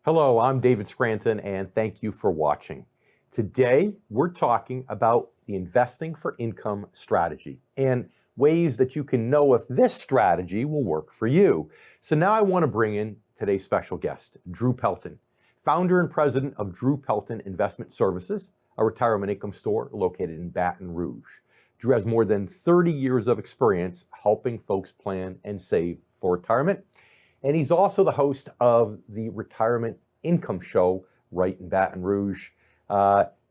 Hello, I'm David Scranton, and thank you for watching. Today, we're talking about the investing for income strategy and ways that you can know if this strategy will work for you. So now I want to bring in today's special guest, Drew Pelton, founder and president of Drew Pelton Investment Services, a retirement income store located in Baton Rouge. Drew has more than 30 years of experience helping folks plan and save for retirement. And he's also the host of the Retirement Income Show right in Baton Rouge.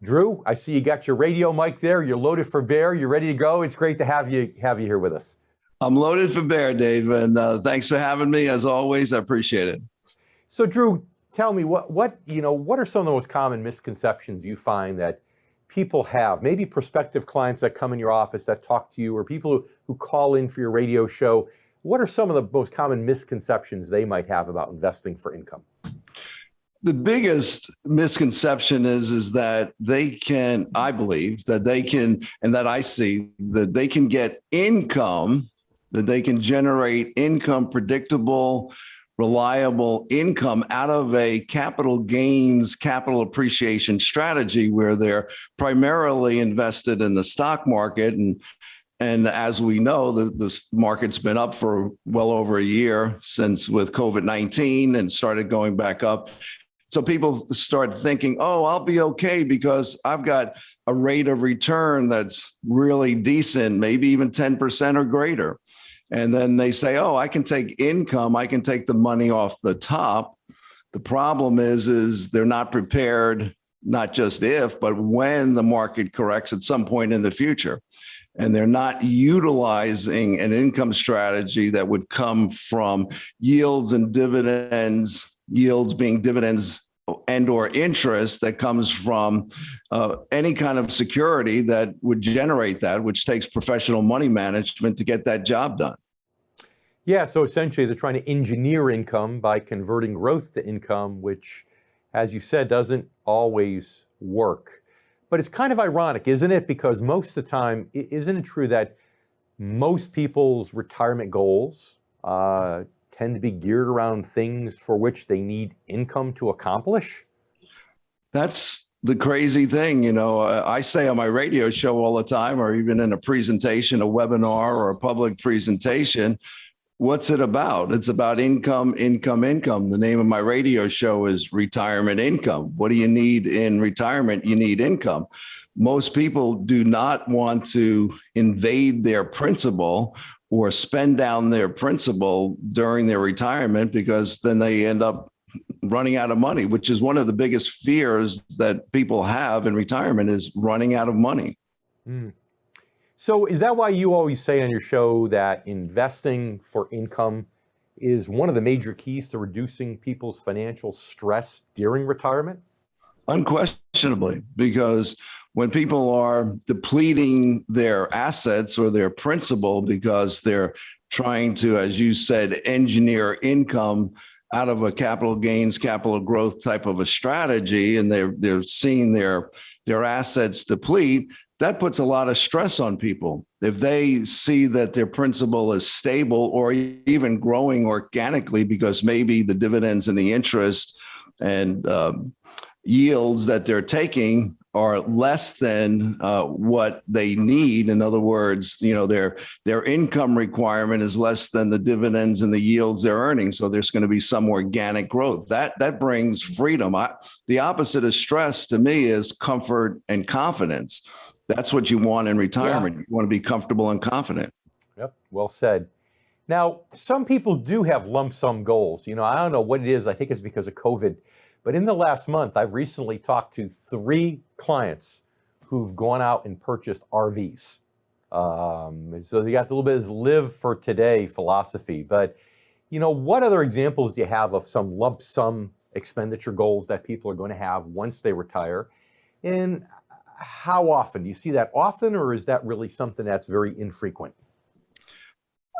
Drew, I see you got your radio mic there. You're loaded for bear. You're ready to go. It's great to have you here with us. I'm loaded for bear, Dave, and thanks for having me. As always, I appreciate it. So, Drew, tell me what are some of the most common misconceptions you find that people have? Maybe prospective clients that come in your office that talk to you, or people who call in for your radio show. What are some of the most common misconceptions they might have about investing for income? The biggest misconception is that I believe that they can, and that I see, that they can get income, that they can generate income, predictable, reliable income out of a capital gains, capital appreciation strategy where they're primarily invested in the stock market. And as we know, the market's been up for well over a year since with COVID-19 and started going back up. So people start thinking, oh, I'll be okay because I've got a rate of return that's really decent, maybe even 10% or greater. And then they say, oh, I can take income, I can take the money off the top. The problem is they're not prepared, not just if, but when the market corrects at some point in the future. And they're not utilizing an income strategy that would come from yields and dividends, yields being dividends and or interest that comes from any kind of security that would generate that, which takes professional money management to get that job done. Yeah, so essentially they're trying to engineer income by converting growth to income, which, as you said, doesn't always work. But it's kind of ironic, isn't it? Because most of the time, isn't it true that most people's retirement goals tend to be geared around things for which they need income to accomplish? That's the crazy thing. You know, I say on my radio show all the time, or even in a presentation, a webinar or a public presentation, what's it about? It's about income, income, income. The name of my radio show is Retirement Income. What do you need in retirement? You need income. Most people do not want to invade their principal or spend down their principal during their retirement because then they end up running out of money, which is one of the biggest fears that people have in retirement is running out of money. Mm. So is that why you always say on your show that investing for income is one of the major keys to reducing people's financial stress during retirement? Unquestionably, because when people are depleting their assets or their principal because they're trying to, as you said, engineer income out of a capital gains, capital growth type of a strategy, and they're seeing their assets deplete, that puts a lot of stress on people. If they see that their principal is stable or even growing organically because maybe the dividends and the interest and yields that they're taking are less than what they need. In other words, you know, their income requirement is less than the dividends and the yields they're earning. So there's going to be some organic growth. That brings freedom. The opposite of stress to me is comfort and confidence. That's what you want in retirement. Yeah. You want to be comfortable and confident. Yep, well said. Now, some people do have lump sum goals. You know, I don't know what it is. I think it's because of COVID. But in the last month, I've recently talked to 3 clients who've gone out and purchased RVs. So they got a little bit of this live for today philosophy. But, you know, what other examples do you have of some lump sum expenditure goals that people are going to have once they retire? And how often? Do you see that often, or is that really something that's very infrequent?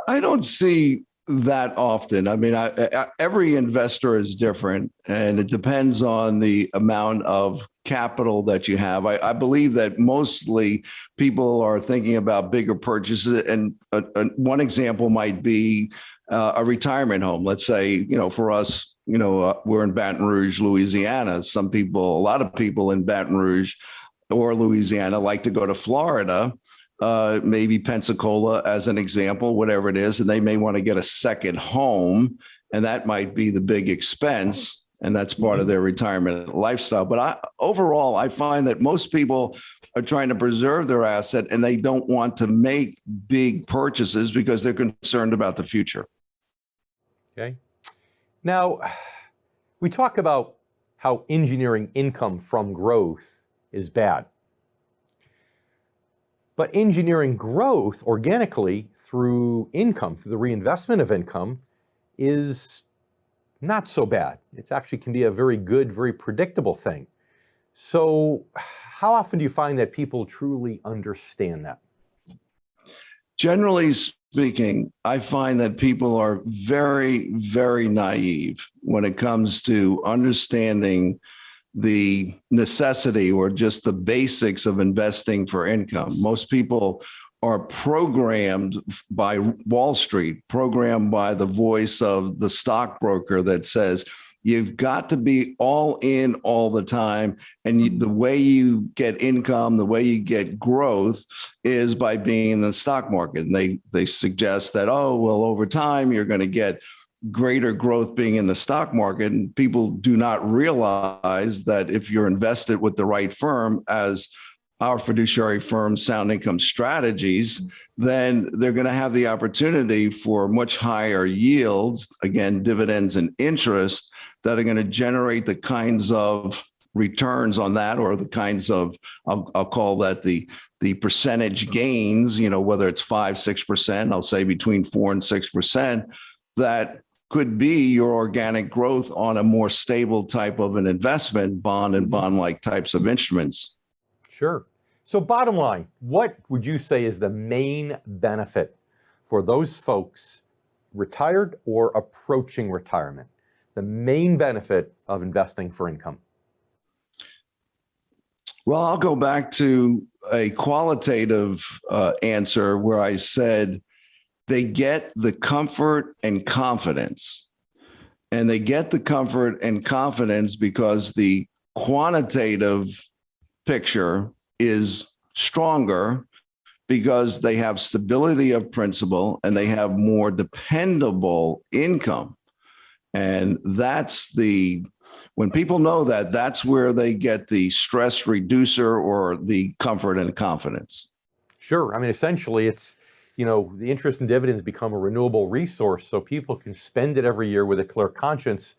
I don't see that often. I mean, every investor is different, and it depends on the amount of capital that you have. I believe that mostly people are thinking about bigger purchases, and one example might be a retirement home. Let's say, for us, we're in Baton Rouge, Louisiana. A lot of people in Baton Rouge or Louisiana like to go to Florida, maybe Pensacola as an example, whatever it is, and they may want to get a second home, and that might be the big expense, and that's part of their retirement lifestyle. But overall, I find that most people are trying to preserve their asset, and they don't want to make big purchases because they're concerned about the future. Okay. Now, we talk about how engineering income from growth is bad. But engineering growth organically through income, through the reinvestment of income, is not so bad. It actually can be a very good, very predictable thing. So how often do you find that people truly understand that? Generally speaking, I find that people are very, very naive when it comes to understanding the necessity or just the basics of investing for income. Most people are programmed by Wall Street, programmed by the voice of the stockbroker that says, you've got to be all in all the time. And the way you get income, the way you get growth is by being in the stock market. And they suggest that, over time, you're going to get greater growth being in the stock market. And people do not realize that if you're invested with the right firm, as our fiduciary firm, Sound Income Strategies, then they're going to have the opportunity for much higher yields, again, dividends and interest, that are going to generate the kinds of returns on that, or the kinds of, I'll call that the percentage gains, whether it's 5-6%, I'll say between 4 and 6%, that could be your organic growth on a more stable type of an investment, bond and bond-like types of instruments. Sure. So bottom line, what would you say is the main benefit for those folks retired or approaching retirement? The main benefit of investing for income? Well, I'll go back to a qualitative answer where I said they get the comfort and confidence. And they get the comfort and confidence because the quantitative picture is stronger, because they have stability of principal and they have more dependable income. And when people know that, that's where they get the stress reducer or the comfort and confidence. Sure. I mean, essentially, it's, the interest and dividends become a renewable resource, so people can spend it every year with a clear conscience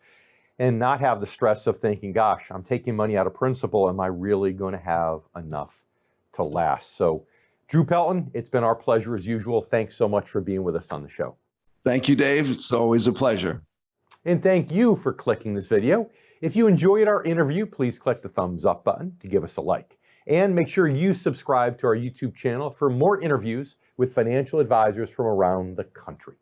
and not have the stress of thinking, gosh, I'm taking money out of principal. Am I really going to have enough to last? So, Drew Pelton, it's been our pleasure as usual. Thanks so much for being with us on the show. Thank you, Dave. It's always a pleasure. And thank you for clicking this video. If you enjoyed our interview, please click the thumbs up button to give us a like. And make sure you subscribe to our YouTube channel for more interviews with financial advisors from around the country.